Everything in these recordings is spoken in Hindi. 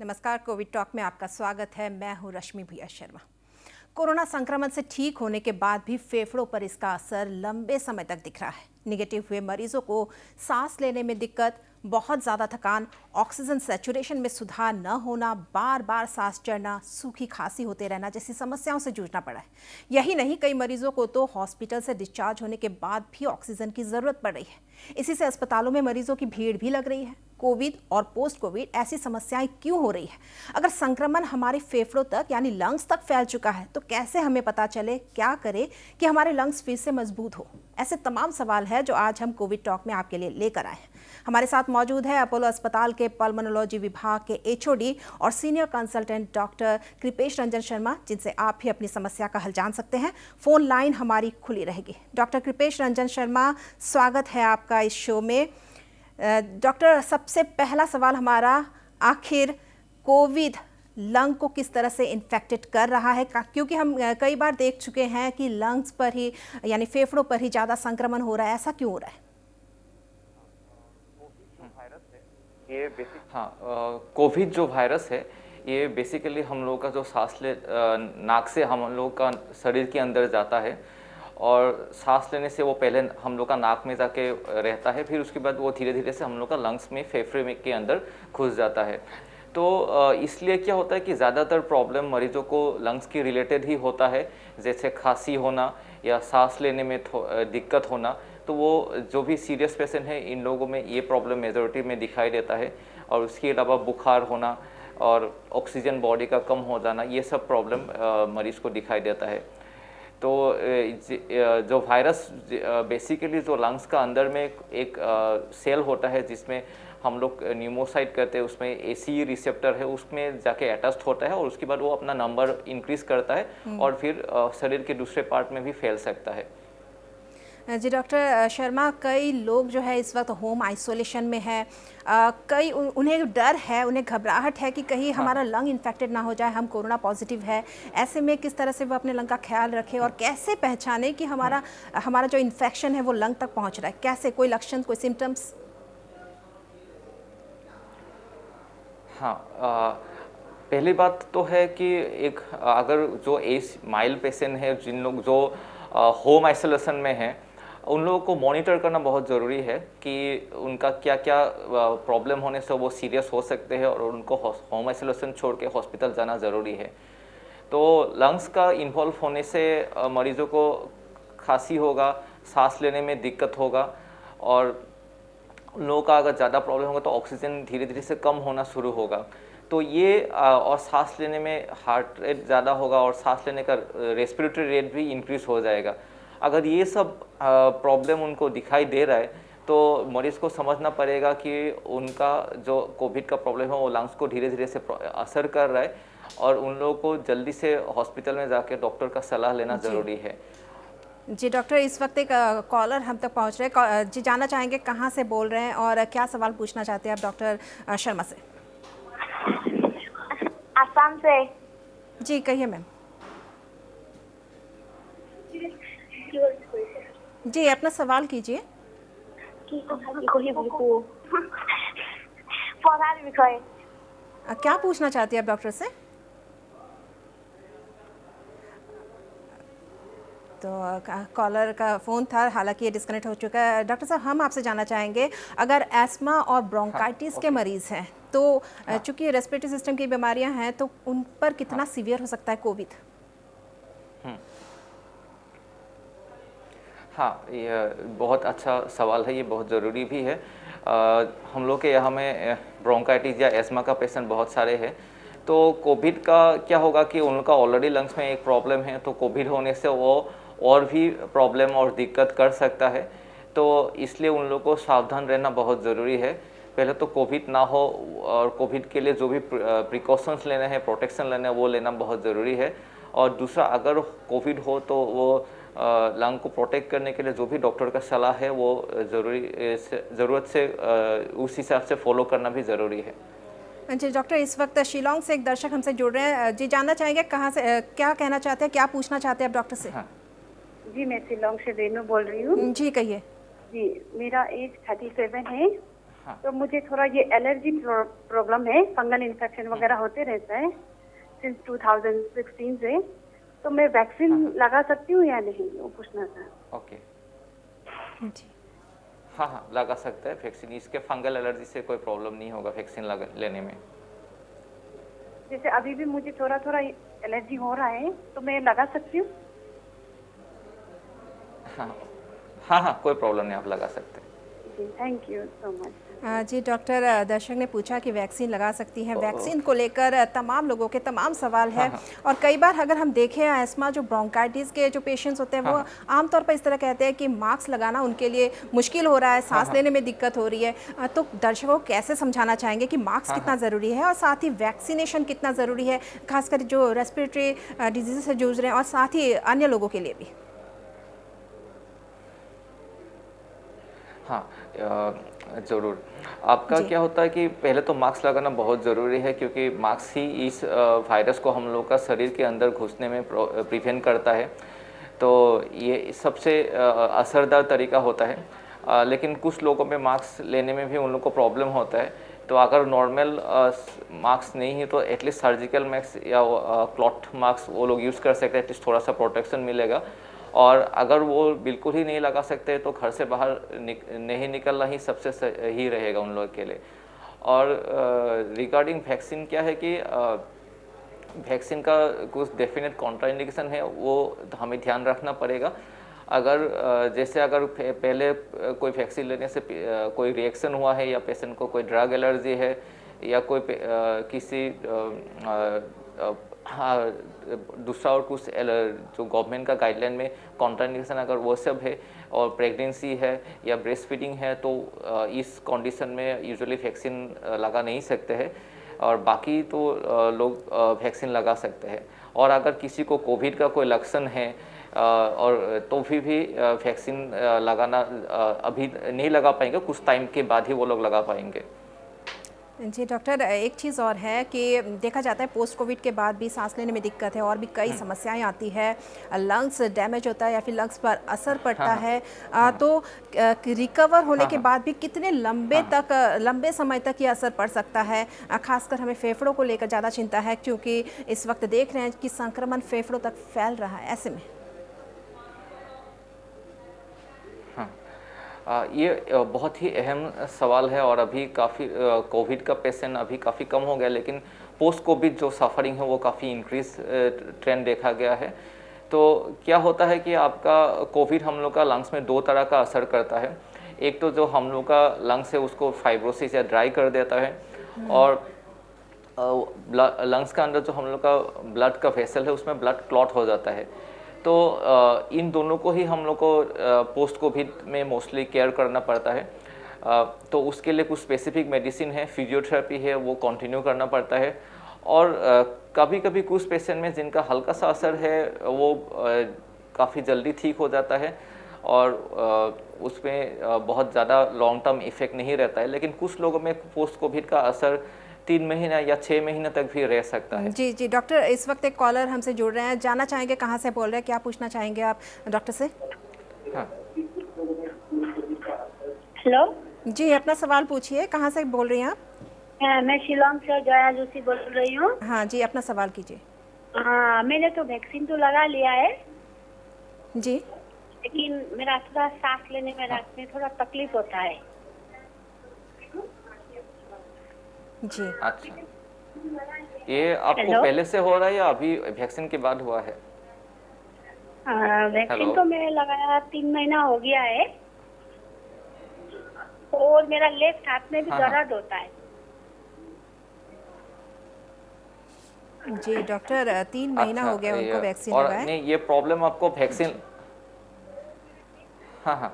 नमस्कार, कोविड टॉक में आपका स्वागत है। मैं हूं रश्मि भैया शर्मा। कोरोना संक्रमण से ठीक होने के बाद भी फेफड़ों पर इसका असर लंबे समय तक दिख रहा है। निगेटिव हुए मरीजों को सांस लेने में दिक्कत, बहुत ज़्यादा थकान, ऑक्सीजन सैचुरेशन में सुधार न होना, बार बार सांस चढ़ना, सूखी खांसी होते रहना जैसी समस्याओं से जूझना पड़ा है। यही नहीं, कई मरीजों को तो हॉस्पिटल से डिस्चार्ज होने के बाद भी ऑक्सीजन की ज़रूरत पड़ रही है। इसी से अस्पतालों में मरीजों की भीड़ भी लग रही है। कोविड और पोस्ट कोविड ऐसी समस्याएं क्यों हो रही है? अगर संक्रमण हमारे फेफड़ों तक यानी लंग्स तक फैल चुका है तो कैसे हमें पता चले, क्या करें कि हमारे लंग्स फिर से मजबूत हो? ऐसे तमाम सवाल है जो आज हम कोविड टॉक में आपके लिए लेकर आए हैं। हमारे साथ मौजूद है अपोलो अस्पताल के पल्मोनोलॉजी विभाग के एचओडी और senior consultant doctor Kripesh Ranjan Sharma, जिनसे आप भी अपनी समस्या का हल जान सकते हैं। फोन लाइन हमारी खुली रहेगी। डॉक्टर कृपेश रंजन शर्मा, स्वागत है आपका इस शो में। डॉक्टर, सबसे पहला सवाल हमारा, आखिर कोविड लंग को किस तरह से इन्फेक्टेड कर रहा है? क्योंकि हम कई बार देख चुके हैं कि लंग्स पर ही यानी फेफड़ों पर ही ज़्यादा संक्रमण हो रहा है। ऐसा क्यों हो रहा है? कोविड जो वायरस है ये बेसिकली हम लोग का जो सांस ले नाक से हम लोग का शरीर के अंदर जाता है और सांस लेने से वो पहले हम लोग का नाक में जाके रहता है, फिर उसके बाद वो धीरे धीरे से हम लोग का लंग्स में, फेफड़े में के अंदर घुस जाता है। तो इसलिए क्या होता है कि ज़्यादातर प्रॉब्लम मरीजों को लंग्स की रिलेटेड ही होता है, जैसे खांसी होना या सांस लेने में दिक्कत होना। तो वो जो भी सीरियस पेशेंट है, इन लोगों में ये प्रॉब्लम मेजॉरिटी में दिखाई देता है। और उसके अलावा बुखार होना और ऑक्सीजन बॉडी का कम हो जाना, ये सब प्रॉब्लम मरीज़ को दिखाई देता है। तो जो वायरस बेसिकली जो लंग्स का अंदर में एक सेल होता है जिसमें हम लोग न्यूमोसाइट करते हैं, उसमें एसी रिसेप्टर है, उसमें जाके अटैच्ड होता है और उसके बाद वो अपना नंबर इंक्रीज करता है और फिर शरीर के दूसरे पार्ट में भी फैल सकता है। जी डॉक्टर शर्मा, कई लोग जो है इस वक्त होम आइसोलेशन में है। कई उन्हें डर है, उन्हें घबराहट है कि कहीं हमारा लंग इन्फेक्टेड ना हो जाए, हम कोरोना पॉजिटिव है। ऐसे में किस तरह से वो अपने लंग का ख्याल रखें और कैसे पहचाने कि हमारा जो इन्फेक्शन है वो लंग तक पहुंच रहा है? कैसे, कोई लक्षण, कोई सिम्टम्स? पहली बात तो है कि एक अगर जो एज माइल्ड पेशेंट है, जिन लोग जो होम आइसोलेशन में हैं, उन लोगों को मॉनिटर करना बहुत ज़रूरी है कि उनका क्या क्या प्रॉब्लम होने से वो सीरियस हो सकते हैं और उनको होम आइसोलेशन छोड़ के हॉस्पिटल जाना ज़रूरी है। तो लंग्स का इन्वॉल्व होने से मरीजों को खांसी होगा, सांस लेने में दिक्कत होगा और उन लोगों का अगर ज़्यादा प्रॉब्लम होगा तो ऑक्सीजन धीरे धीरे से कम होना शुरू होगा। तो ये और सांस लेने में हार्ट रेट ज़्यादा होगा और सांस लेने का रेस्पिरेटरी रेट भी इंक्रीज हो जाएगा। अगर ये सब प्रॉब्लम उनको दिखाई दे रहा है तो मरीज़ को समझना पड़ेगा कि उनका जो कोविड का प्रॉब्लम है वो लंग्स को धीरे धीरे से असर कर रहा है और उन लोगों को जल्दी से हॉस्पिटल में जाके डॉक्टर का सलाह लेना ज़रूरी है। जी डॉक्टर, इस वक्त एक कॉलर हम तक पहुंच रहे हैं। जी, जानना चाहेंगे कहाँ से बोल रहे हैं और क्या सवाल पूछना चाहते हैं आप डॉक्टर शर्मा से? आसाम से। जी कहिए मैम। जी, अपना सवाल कीजिए। क्या पूछना चाहती है आप डॉक्टर से? तो कॉलर का फ़ोन था, हालांकि ये डिस्कनेक्ट हो चुका है। डॉक्टर साहब, हम आपसे जानना चाहेंगे, अगर एस्मा और ब्रोंकाइटिस के मरीज़ हैं तो चूंकि रेस्पिरेटरी सिस्टम की बीमारियां हैं तो उन पर कितना सीवियर हो सकता है कोविड? ये बहुत अच्छा सवाल है, ये बहुत ज़रूरी भी है। हम लोग के यहाँ में ब्रोंकाइटिस या एस्मा का पेशेंट बहुत सारे हैं। तो कोविड का क्या होगा कि उनका ऑलरेडी लंग्स में एक प्रॉब्लम है, तो कोविड होने से वो और भी प्रॉब्लम और दिक्कत कर सकता है। तो इसलिए उन लोगों को सावधान रहना बहुत ज़रूरी है। पहले तो कोविड ना हो और कोविड के लिए जो भी प्रिकॉशंस लेने हैं, प्रोटेक्शन लेना है, वो लेना बहुत ज़रूरी है। और दूसरा, अगर कोविड हो तो वो लंग को प्रोटेक्ट करने के लिए जो भी डॉक्टर का सलाह है वो ज़रूरत से उस हिसाब से फॉलो करना भी ज़रूरी है। जी डॉक्टर, इस वक्त शिलोंग से एक दर्शक हमसे जुड़ रहे हैं। जी, जानना चाहेंगे कहाँ से, क्या कहना चाहते हैं, क्या पूछना चाहते हैं आप डॉक्टर से? जी, मैं शिलोंग से रेनू बोल रही हूँ। जी कहिए। जी, मेरा एज 37 है हाँ। तो मुझे थोड़ा ये एलर्जी प्रॉब्लम है, फंगल इन्फेक्शन वगैरह होते रहता है सिंस 2016 से। तो मैं वैक्सीन लगा सकती हूँ या नहीं, वो पूछना था। ओके। जी हाँ हाँ, लगा सकता है वैक्सीन। इसके फंगल एलर्जी से कोई प्रॉब्लम नहीं होगा वैक्सीन लगा लेने में। जैसे अभी भी मुझे थोड़ा थोड़ा एलर्जी हो रहा है, तो मैं लगा सकती हूँ? हाँ हाँ हाँ, कोई प्रॉब्लम नहीं, आप लगा सकते हैं। जी, thank you so much. Ji doctor, दर्शक ने पूछा कि वैक्सीन लगा सकती हैं। Vaccine okay. को लेकर तमाम लोगों के तमाम सवाल हाँ है। हाँ और कई बार अगर हम देखें एस्मा जो ब्रोंकाइटिस के जो पेशेंट्स होते हैं हाँ वो हाँ आमतौर पर इस तरह कहते हैं कि मास्क लगाना उनके लिए मुश्किल हो रहा है, हाँ सांस हाँ लेने में दिक्कत हो रही है। तो दर्शकों को कैसे समझाना चाहेंगे कि मास्क हाँ कितना हाँ ज़रूरी है और साथ ही वैक्सीनेशन कितना ज़रूरी है, खासकर जो रेस्पिरेटरी डिजीज़ से जूझ रहे हैं और साथ ही अन्य लोगों के लिए भी। हाँ, ज़रूर। आपका जी क्या होता है कि पहले तो मास्क लगाना बहुत ज़रूरी है, क्योंकि मास्क ही इस वायरस को हम लोग का शरीर के अंदर घुसने में प्रिवेंट करता है। तो ये सबसे असरदार तरीका होता है। लेकिन कुछ लोगों में मास्क लेने में भी उन लोग को प्रॉब्लम होता है। तो अगर नॉर्मल मास्क नहीं है तो एटलीस्ट सर्जिकल मास्क या क्लॉथ मास्क वो लोग यूज़ कर सकते हैं, एटलीस्ट थोड़ा सा प्रोटेक्शन मिलेगा। और अगर वो बिल्कुल ही नहीं लगा सकते तो घर से बाहर नहीं निकलना ही सबसे सही रहेगा उन लोगों के लिए। और रिगार्डिंग वैक्सीन क्या है कि वैक्सीन का कुछ डेफिनेट कॉन्ट्राइंडिकेशन है, वो हमें ध्यान रखना पड़ेगा। अगर जैसे अगर पहले कोई वैक्सीन लेने से कोई रिएक्शन हुआ है, या पेशेंट को कोई ड्रग एलर्जी है, या कोई किसी हाँ, दूसरा और कुछ जो गवर्नमेंट का गाइडलाइन में कॉन्ट्राइंडिकेशन अगर वो सब है, और प्रेगनेंसी है या ब्रेस्ट फीडिंग है, तो इस कंडीशन में यूजुअली वैक्सीन लगा नहीं सकते हैं। और बाकी तो लोग वैक्सीन लगा सकते हैं। और अगर किसी को कोविड का कोई लक्षण है और तो भी वैक्सीन लगाना अभी नहीं लगा पाएंगे, कुछ टाइम के बाद ही वो लोग लगा पाएंगे। जी डॉक्टर, एक चीज़ और है कि देखा जाता है पोस्ट कोविड के बाद भी सांस लेने में दिक्कत है और भी कई समस्याएं आती है, लंग्स डैमेज होता है या फिर लंग्स पर असर पड़ता हाँ है। हाँ तो रिकवर होने हाँ के हाँ बाद भी कितने लंबे समय तक ये असर पड़ सकता है? खासकर हमें फेफड़ों को लेकर ज़्यादा चिंता है, क्योंकि इस वक्त देख रहे हैं कि संक्रमण फेफड़ों तक फैल रहा है। ऐसे में ये बहुत ही अहम सवाल है। और अभी काफ़ी कोविड का पेशेंट अभी काफ़ी कम हो गया, लेकिन पोस्ट कोविड जो सफरिंग है वो काफ़ी इंक्रीज ट्रेंड देखा गया है। तो क्या होता है कि आपका कोविड हम लोग का लंग्स में दो तरह का असर करता है। एक तो जो हम लोग का लंग्स है उसको फाइब्रोसिस या ड्राई कर देता है, और लंग्स का अंदर जो हम लोग का ब्लड का वेसल है उसमें ब्लड क्लॉट हो जाता है। तो इन दोनों को ही हम लोग को पोस्ट कोविड में मोस्टली केयर करना पड़ता है। तो उसके लिए कुछ स्पेसिफिक मेडिसिन है, फिजियोथेरेपी है, वो कंटिन्यू करना पड़ता है। और कभी कभी कुछ पेशेंट में जिनका हल्का सा असर है वो काफ़ी जल्दी ठीक हो जाता है, और उसमें बहुत ज़्यादा लॉन्ग टर्म इफेक्ट नहीं रहता है। लेकिन कुछ लोगों में पोस्ट कोविड का असर 3 महीना या 6 महीने तक भी रह सकता है। जी जी डॉक्टर, इस वक्त एक कॉलर हमसे जुड़ रहे हैं, जानना चाहेंगे कहाँ से बोल रहे हैं, क्या पूछना चाहेंगे आप डॉक्टर से? हाँ हेलो, जी अपना सवाल पूछिए, कहाँ से बोल रही हैं आप? मैं शिलोंग से जया जोशी बोल रही हूँ। हाँ जी, अपना सवाल कीजिए। हाँ, मैंने तो वैक्सीन तो लगा लिया है, जी लेकिन मेरा थोड़ा सांस लेने में रात में थोड़ा तकलीफ होता है। जी अच्छा, ये आपको हेलो? पहले से हो रहा है या अभी वैक्सीन के बाद हुआ है? Vaccine hello? तो मैं लगाया 3 महीना हो गया है, और मेरा लेफ्ट हाथ में भी हाँ हाँ दर्द होता है। जी डॉक्टर, 3 महीना अच्छा, हो गया उनको वैक्सीन और लगाए। नहीं, ये प्रॉब्लम आपको वैक्सीन, हाँ हाँ,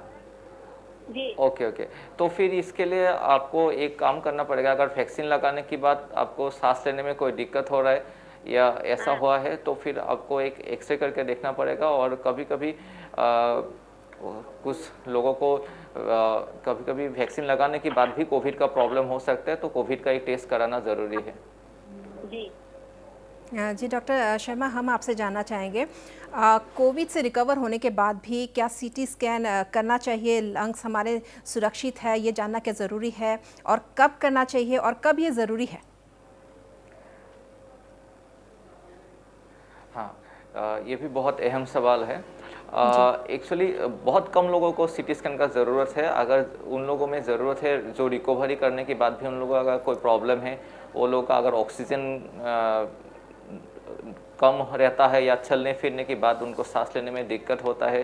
जी। Okay okay. तो फिर इसके लिए आपको एक काम करना पड़ेगा। अगर वैक्सीन लगाने के बाद आपको सांस लेने में कोई दिक्कत हो रहा है या ऐसा हुआ है, तो फिर आपको एक एक्सरे करके देखना पड़ेगा। और कभी कभी कुछ लोगों को कभी कभी वैक्सीन लगाने के बाद भी कोविड का प्रॉब्लम हो सकता है, तो कोविड का एक टेस्ट कराना ज़रूरी है। जी। जी डॉक्टर शर्मा, हम आपसे जानना चाहेंगे कोविड से रिकवर होने के बाद भी क्या सीटी स्कैन करना चाहिए? लंग्स हमारे सुरक्षित है, ये जानना क्या ज़रूरी है? और कब करना चाहिए और कब ये ज़रूरी है? हाँ, ये भी बहुत अहम सवाल है। जी। एक्चुअली बहुत कम लोगों को सीटी स्कैन का ज़रूरत है। अगर उन लोगों में ज़रूरत है जो रिकवरी करने के बाद भी उन लोगों का अगर कोई प्रॉब्लम है, वो लोग का अगर ऑक्सीजन कम रहता है या चलने फिरने के बाद उनको सांस लेने में दिक्कत होता है,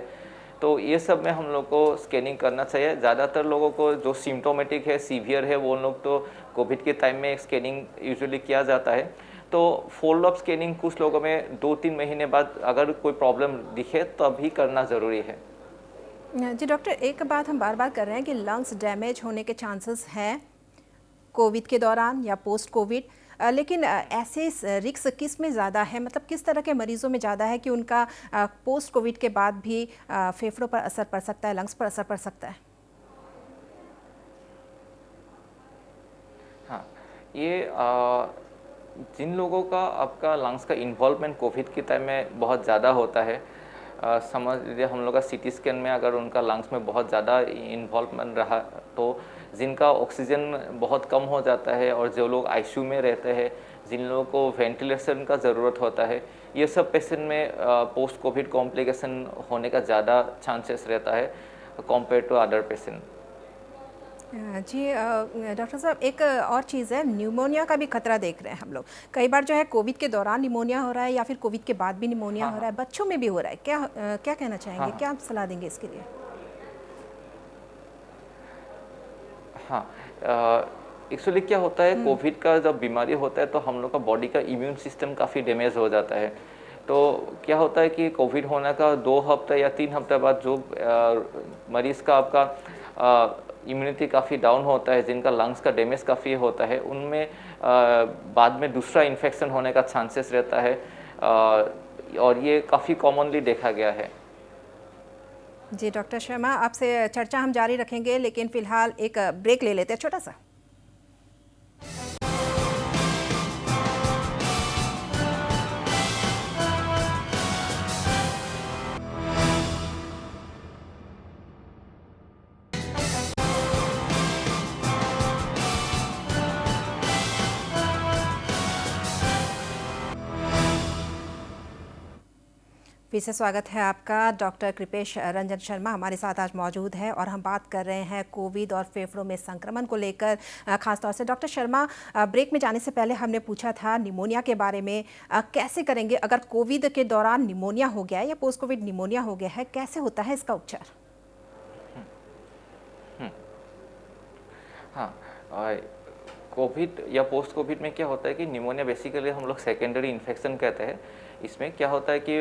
तो ये सब में हम लोग को स्कैनिंग करना चाहिए। ज़्यादातर लोगों को जो सिम्टोमेटिक है, सीवियर है, वो लोग तो कोविड के टाइम में स्कैनिंग यूजुअली किया जाता है। तो फॉलो अप स्कैनिंग कुछ लोगों में 2-3 महीने बाद अगर कोई प्रॉब्लम दिखे तभी करना ज़रूरी है। जी डॉक्टर, एक बात हम बार-बार कर रहे हैं कि लंग्स डैमेज होने के चांसेस हैं कोविड के दौरान या पोस्ट कोविड, लेकिन ऐसे रिस्क किस में ज़्यादा है? मतलब किस तरह के मरीजों में ज़्यादा है कि उनका पोस्ट कोविड के बाद भी फेफड़ों पर असर पड़ सकता है, लंग्स पर असर पड़ सकता है? हाँ, ये जिन लोगों का आपका लंग्स का इन्वॉल्वमेंट कोविड के टाइम में बहुत ज़्यादा होता है, समझ लीजिए हम लोग का सीटी स्कैन में अगर उनका लंग्स में बहुत ज़्यादा इन्वॉल्वमेंट रहा, तो जिनका ऑक्सीजन बहुत कम हो जाता है और जो लोग आईसीयू में रहते हैं, जिन लोगों को वेंटिलेशन का ज़रूरत होता है, ये सब पेशेंट में पोस्ट कोविड कॉम्प्लिकेशन होने का ज़्यादा चांसेस रहता है कंपेयर टू अदर पेशेंट। जी डॉक्टर साहब, एक और चीज़ है, न्यूमोनिया का भी खतरा देख रहे हैं हम लोग। कई बार जो है कोविड के दौरान निमोनिया हो रहा है या फिर कोविड के बाद भी निमोनिया हाँ, हो रहा हाँ। है, बच्चों में भी हो रहा है। क्या कहना चाहेंगे? हाँ, क्या आप सलाह देंगे इसके लिए? हाँ। एक्चुअली क्या होता है, कोविड का जब बीमारी होता है तो हम लोग का बॉडी का इम्यून सिस्टम काफ़ी डैमेज हो जाता है। तो क्या होता है कि कोविड होने का 2 हफ्ते या 3 हफ्ते बाद जो मरीज़ का आपका इम्यूनिटी काफ़ी डाउन होता है, जिनका लंग्स का डैमेज काफ़ी होता है, उनमें बाद में दूसरा इन्फेक्शन होने का चांसेस रहता है, और ये काफ़ी कॉमनली देखा गया है। जी डॉक्टर शर्मा, आपसे चर्चा हम जारी रखेंगे, लेकिन फ़िलहाल एक ब्रेक ले लेते हैं छोटा-सा। फिर से स्वागत है आपका। डॉक्टर कृपेश रंजन शर्मा हमारे साथ आज मौजूद है और हम बात कर रहे हैं कोविड और फेफड़ों में संक्रमण को लेकर। खास तौर से डॉक्टर शर्मा, ब्रेक में जाने से पहले हमने पूछा था निमोनिया के बारे में, कैसे करेंगे अगर कोविड के दौरान निमोनिया हो गया है या पोस्ट कोविड निमोनिया हो गया है, कैसे होता है इसका उपचार? हाँ, कोविड या पोस्ट कोविड में क्या होता है कि निमोनिया बेसिकली हम लोग सेकेंडरी इन्फेक्शन कहते हैं। इसमें क्या होता है कि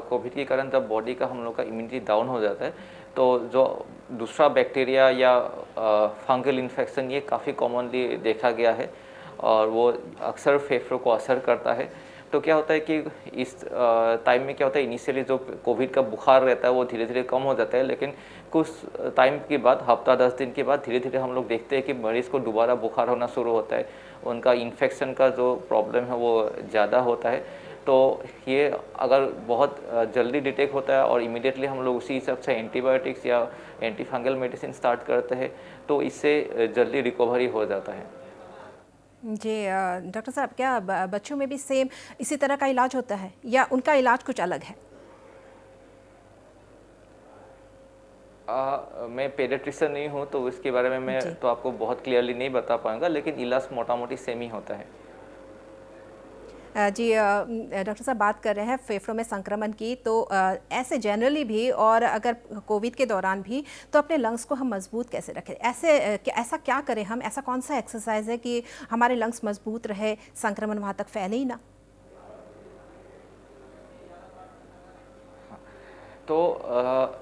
कोविड के कारण जब बॉडी का हम लोग का इम्यूनिटी डाउन हो जाता है, तो जो दूसरा बैक्टीरिया या फंगल इन्फेक्शन ये काफ़ी कॉमनली देखा गया है और वो अक्सर फेफड़ों को असर करता है। तो क्या होता है कि इस टाइम में क्या होता है, इनिशियली जो कोविड का बुखार रहता है वो धीरे धीरे कम हो जाता है, लेकिन कुछ टाइम के बाद, हफ्ता 10 दिन के बाद धीरे धीरे हम लोग देखते हैं कि मरीज़ को दोबारा बुखार होना शुरू होता है, उनका इन्फेक्शन का जो प्रॉब्लम है वो ज़्यादा होता है। तो ये अगर बहुत जल्दी डिटेक्ट होता है और इमीडिएटली हम लोग उसी हिसाब से एंटीबायोटिक्स या एंटी फंगल मेडिसिन स्टार्ट करते हैं, तो इससे जल्दी रिकवरी हो जाता है। जी डॉक्टर साहब, क्या बच्चों में भी सेम इसी तरह का इलाज होता है या उनका इलाज कुछ अलग है? मैं पेडियाट्रिशियन नहीं हूँ, तो इसके बारे में मैं जी। तो आपको बहुत क्लियरली नहीं बता पाऊँगा, लेकिन इलाज मोटा मोटी सेम ही होता है। जी डॉक्टर साहब, बात कर रहे हैं फेफड़ों में संक्रमण की, तो ऐसे जनरली भी और अगर कोविड के दौरान भी, तो अपने लंग्स को हम मजबूत कैसे रखें? ऐसा क्या करें हम? ऐसा कौन सा एक्सरसाइज है कि हमारे लंग्स मजबूत रहे, संक्रमण वहाँ तक फैले ही ना? तो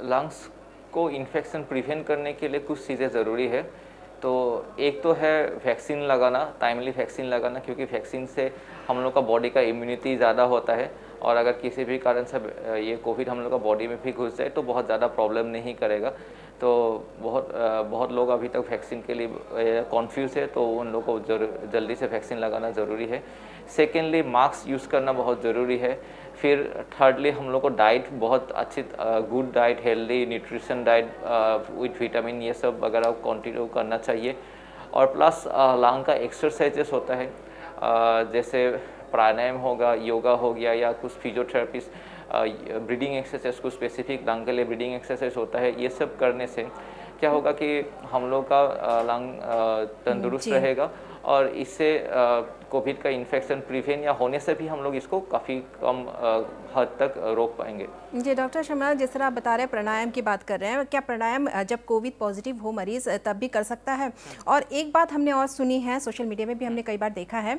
लंग्स को इन्फेक्शन प्रिवेंट करने के लिए कुछ चीज़ें ज़रूरी है। तो एक तो है वैक्सीन लगाना, टाइमली वैक्सीन लगाना, क्योंकि वैक्सीन से हम लोग का बॉडी का इम्यूनिटी ज़्यादा होता है और अगर किसी भी कारण से ये कोविड हम लोग का बॉडी में भी घुस जाए तो बहुत ज़्यादा प्रॉब्लम नहीं करेगा। तो बहुत लोग अभी तक वैक्सीन के लिए कॉन्फ्यूज़ है, तो उन लोगों को जल्दी से वैक्सीन लगाना ज़रूरी है। सेकेंडली मास्क यूज़ करना बहुत ज़रूरी है। फिर थर्डली हम लोग को डाइट बहुत अच्छी good diet, healthy nutrition diet with vitamin ये सब वगैरह कंटिन्यू करना चाहिए। और प्लस लंग का एक्सरसाइजेस होता है, जैसे प्राणायाम होगा, योगा हो गया, या कुछ फिजियोथेरेपिस्ट ब्रीदिंग एक्सरसाइज, कुछ स्पेसिफिक लंग के लिए ब्रीदिंग एक्सरसाइज होता है। ये सब करने से क्या होगा कि हम लोग का लंग तंदुरुस्त रहेगा और इससे कोविड का इन्फेक्शन प्रिवेंट या होने से भी हम लोग इसको काफ़ी कम हद तक रोक पाएंगे। जी डॉक्टर शर्मा, जिस तरह आप बता रहे हैं प्राणायाम की बात कर रहे हैं, क्या प्राणायाम जब कोविड पॉजिटिव हो मरीज तब भी कर सकता है? और एक बात हमने और सुनी है, सोशल मीडिया में भी हमने कई बार देखा है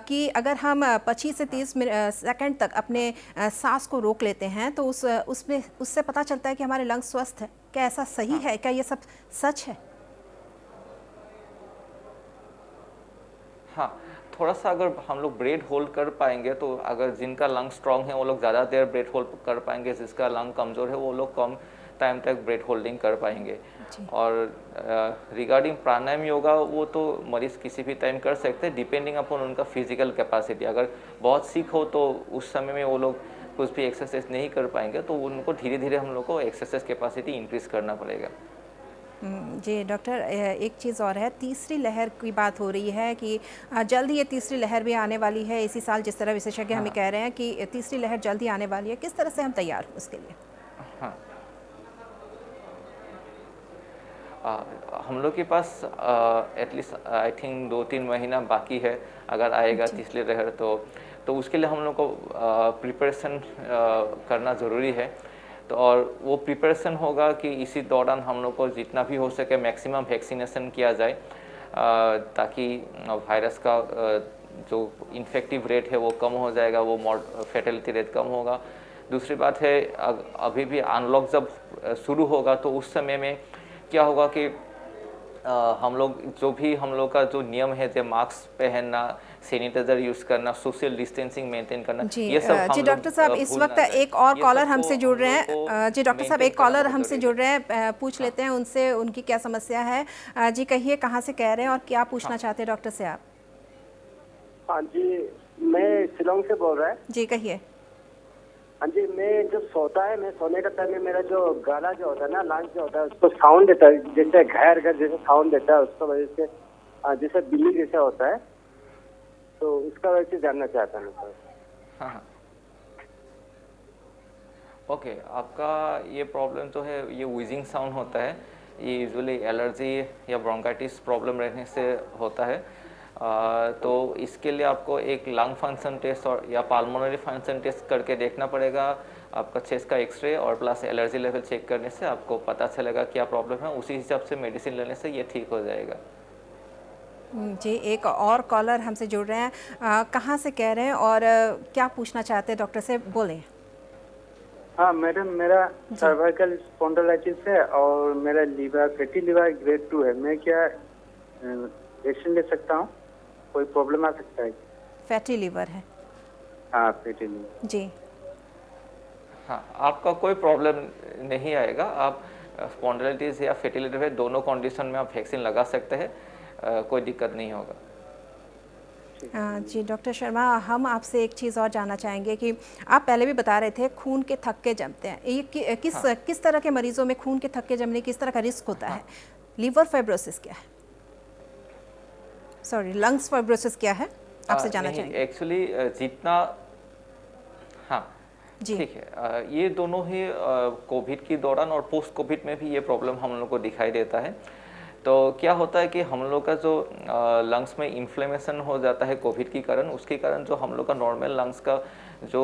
कि अगर हम 25 से 30 सेकंड तक अपने सांस को रोक लेते हैं तो उससे पता चलता है कि हमारे लंग्स स्वस्थ है। क्या ऐसा सही है? क्या ये सब सच है? हाँ, थोड़ा सा अगर हम लोग ब्रेथ होल्ड कर पाएंगे तो अगर जिनका लंग स्ट्रांग है वो लोग ज़्यादा देर ब्रेथ होल्ड कर पाएंगे, जिसका लंग कमज़ोर है वो लोग कम टाइम तक ब्रेथ होल्डिंग कर पाएंगे। और रिगार्डिंग प्राणायाम योगा, वो तो मरीज़ किसी भी टाइम कर सकते हैं डिपेंडिंग अपॉन उनका फिजिकल कैपेसिटी। अगर बहुत सिक हो तो उस समय में वो लोग कुछ भी एक्सरसाइज नहीं कर पाएंगे, तो उनको धीरे धीरे हम लोग को एक्सरसाइज कैपेसिटी इंक्रीज़ करना पड़ेगा। जी डॉक्टर, एक चीज़ और है, तीसरी लहर की बात हो रही है कि जल्द ही ये तीसरी लहर भी आने वाली है इसी साल, जिस तरह विशेषज्ञ हमें कह रहे हैं कि तीसरी लहर जल्द ही आने वाली है। किस तरह से हम तैयार हो उसके लिए? हाँ, हम लोग के पास एटलीस्ट आई थिंक 2-3 महीना बाकी है। अगर आएगा तीसरी लहर तो उसके लिए हम लोग को प्रिपरेशन करना ज़रूरी है। तो और वो प्रिपरेशन होगा कि इसी दौरान हम लोग को जितना भी हो सके मैक्सिमम वैक्सीनेशन किया जाए, ताकि वायरस का जो इन्फेक्टिव रेट है वो कम हो जाएगा, वो फैटेलिटी रेट कम होगा। दूसरी बात है, अभी भी अनलॉक जब शुरू होगा तो उस समय में क्या होगा कि हम लोग हम लोग का जो नियम है, जैसे मास्क पहनना, सैनिटाइजर यूज़ करना, सोशल डिस्टेंसिंग मेंटेन करना, ये सब जी डॉक्टर साहब, इस वक्त एक और कॉलर हमसे जुड़ रहे हैं। जी डॉक्टर साहब, एक कॉलर हमसे जुड़ रहे हैं, पूछ लेते हैं उनसे उनकी क्या समस्या है। जी कहिए, कहाँ से कह रहे हैं और क्या पूछना चाहते हैं डॉक्टर से आप? हाँ जी, मैं शिलोंग से बोल रहा है। जी कहिए। हाँ जी, मैं जब सोता है, मैं सोने का टाइम में मेरा जो गला जो होता है ना, लंग जो होता है, उसको साउंड देता है, जैसे घर जैसे साउंड देता है, उसको वजह से जैसे बिल्ली जैसा होता है, तो उसका वजह से जानना चाहता हूँ सर। हाँ, ओके, आपका ये प्रॉब्लम तो है, ये व्हीजिंग साउंड होता है, ये यूजुअली एलर्जी या ब्रोंकाइटिस प्रॉब्लम रहने से होता है। तो इसके लिए आपको एक लंग फंक्शन टेस्ट और या पाल्मोनरी फंक्शन टेस्ट करके देखना पड़ेगा। आपका चेस्ट का एक्सरे और प्लस एलर्जी लेवल चेक करने से आपको पता चलेगा क्या प्रॉब्लम है, उसी हिसाब से मेडिसिन लेने से ये ठीक हो जाएगा। जी, एक और कॉलर हमसे जुड़ रहे हैं, कहाँ से कह रहे हैं और क्या पूछना चाहते हैं डॉक्टर से, बोलें। हाँ मैडम, मेरा सर्वाइकल स्पॉन्डिलाइटिस है और मेरा लीवर फैटी लीवर ग्रेड 2 है। मैं क्या वैक्सीन ले सकता हूँ? कोई प्रॉब्लम आ सकता है? फैटी लीवर है? हाँ, फैटी लीवर। जी हाँ, आपका कोई प्रॉब्लम नहीं आएगा। आप स्पॉन्डिलाइटिस या फैटी लीवर है, दोनों कंडीशन में आप वैक्सीन लगा सकते हैं, कोई दिक्कत नहीं होगा। जी डॉक्टर शर्मा, हम आपसे एक चीज़ और जानना चाहेंगे कि आप पहले भी बता रहे थे खून के थक्के जमते हैं, ये किस तरह के मरीजों में खून के थक्के जमने किस तरह का रिस्क होता है? लीवर फाइब्रोसिस क्या है? सॉरी, लंग्स फाइब्रोसिस क्या है, आपसे जानना चाहेंगे। एक्चुअली जितना, हाँ ठीक है, ये दोनों ही कोविड के दौरान और पोस्ट कोविड में भी ये प्रॉब्लम हम लोग को दिखाई देता है। तो क्या होता है कि हम लोग का जो लंग्स में इन्फ्लेमेशन हो जाता है कोविड के कारण, उसके कारण जो हम लोग का नॉर्मल लंग्स का जो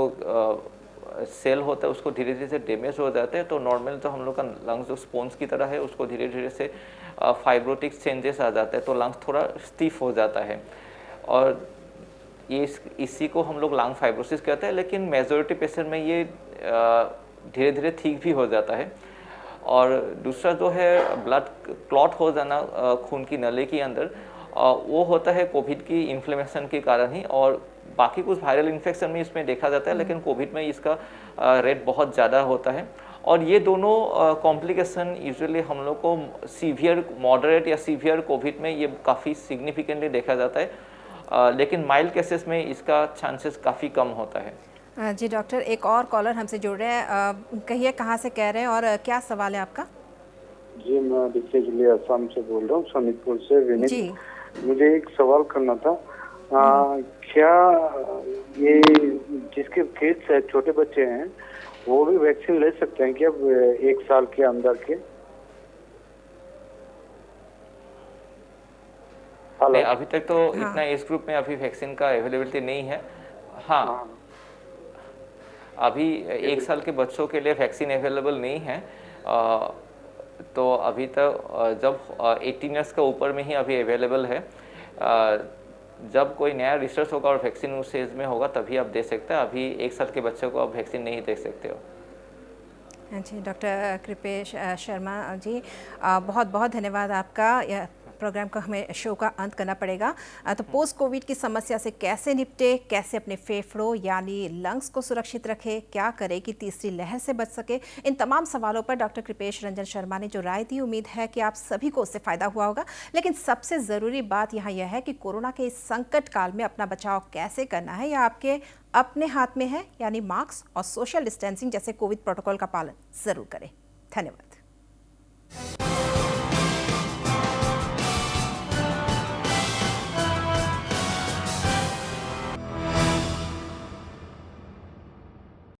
सेल होता है उसको धीरे धीरे से डैमेज हो जाते हैं। तो नॉर्मल जो हम लोग का लंग्स जो स्पॉन्ज की तरह है उसको धीरे धीरे से फाइब्रोटिक चेंजेस आ जाते हैं, तो लंग्स थोड़ा स्टिफ हो जाता है और ये इसी को हम लोग लंग फाइब्रोसिस कहते हैं। लेकिन मेजॉरिटी पेशेंट में ये धीरे धीरे ठीक भी हो जाता है। और दूसरा जो है ब्लड क्लॉट हो जाना खून की नली के अंदर, वो होता है कोविड की इन्फ्लेमेशन के कारण ही, और बाकी कुछ वायरल इन्फेक्शन में इसमें देखा जाता है, लेकिन कोविड में इसका रेट बहुत ज़्यादा होता है। और ये दोनों कॉम्प्लिकेशन यूजुअली हम लोग को सीवियर, मॉडरेट या सीवियर कोविड में ये काफ़ी सिग्निफिकेंटली देखा जाता है। लेकिन माइल्ड केसेस में इसका चांसेस काफ़ी कम होता है। जी डॉक्टर, एक और कॉलर हमसे जुड़ रहे हैं। कहिए कहाँ से कह रहे हैं और क्या सवाल है आपका? जी, मैं बेसिकली असम से बोल रहा हूँ, सोनीतपुर से विनीत। जी। मुझे एक सवाल करना था। क्या ये जिसके किड्स है, छोटे बच्चे हैं, वो भी वैक्सीन ले सकते हैं क्या 1 साल के अंदर के? नहीं, अभी तक तो इतना एज ग्रुप में अभी वैक्सीन का अवेलेबिलिटी नहीं है। हाँ, अभी 1 साल के बच्चों के लिए वैक्सीन अवेलेबल नहीं है। तो अभी तक जब 18 ईयर्स का ऊपर में ही अभी अवेलेबल है। जब कोई नया रिसर्च होगा और वैक्सीन उस एज में होगा तभी आप दे सकते हैं। अभी 1 साल के बच्चों को आप वैक्सीन नहीं दे सकते हो। जी डॉक्टर कृपेश शर्मा जी, बहुत बहुत धन्यवाद आपका। प्रोग्राम का हमें शो का अंत करना पड़ेगा। तो पोस्ट कोविड की समस्या से कैसे निपटे, कैसे अपने फेफड़ों यानी लंग्स को सुरक्षित रखें, क्या करें कि तीसरी लहर से बच सके, इन तमाम सवालों पर डॉक्टर कृपेश रंजन शर्मा ने जो राय दी, उम्मीद है कि आप सभी को उससे फ़ायदा हुआ होगा। लेकिन सबसे ज़रूरी बात यहाँ यह है कि कोरोना के इस संकट काल में अपना बचाव कैसे करना है, यह आपके अपने हाथ में है। यानी मास्क और सोशल डिस्टेंसिंग जैसे कोविड प्रोटोकॉल का पालन ज़रूर करें। धन्यवाद।